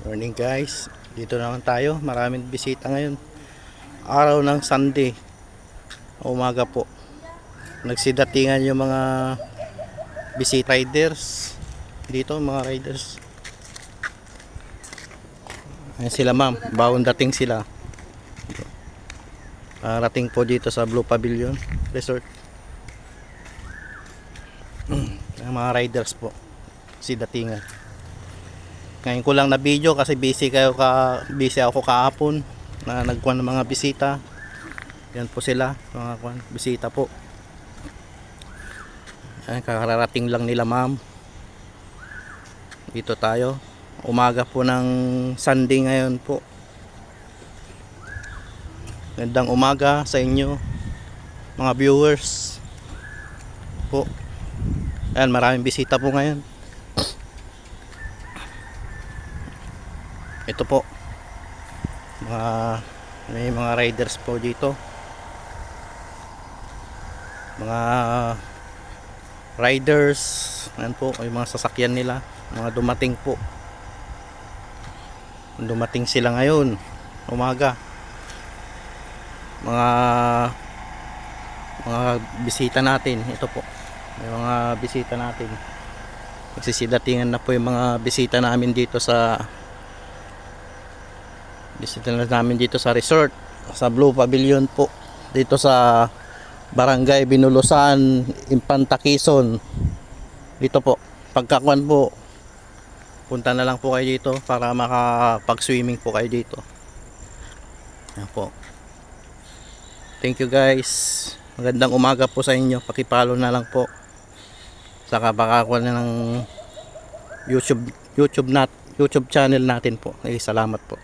Morning guys, dito naman tayo. Maraming bisita ngayon. Araw ng Sunday, umaga po. Nagsidatingan yung mga bisita riders. Dito mga riders. Ayan sila ma'am, bagong dating sila. Parating po dito sa Blue Pavilion Resort. Ang mga riders po, si datingan. Ngayon ko lang na video kasi busy ako kahapon na nagkuhan ng mga bisita. Yan po sila, mga bisita po. Ayan, kararating lang nila ma'am. Dito tayo. Umaga po ng Sunday ngayon po. Gandang umaga sa inyo mga viewers po. Ayan, maraming bisita po ngayon. Ito po, may mga riders po dito, mga riders. Ayan po, may mga sasakyan nila, mga dumating po. Dumating sila ngayon umaga, mga bisita natin. Ito po, may mga bisita natin. Magsisidatingan na po yung mga bisita namin dito sa resort, sa Blue Pavilion po, dito sa Barangay Binulusan, Infanta, Quezon. Dito po, pagkakuan po, punta na lang po kayo dito para makapag-swimming po kayo dito. Yan po. Thank you guys. Magandang umaga po sa inyo. Paki-follow na lang po. Saka pakakuan na ng YouTube channel natin po. Salamat po.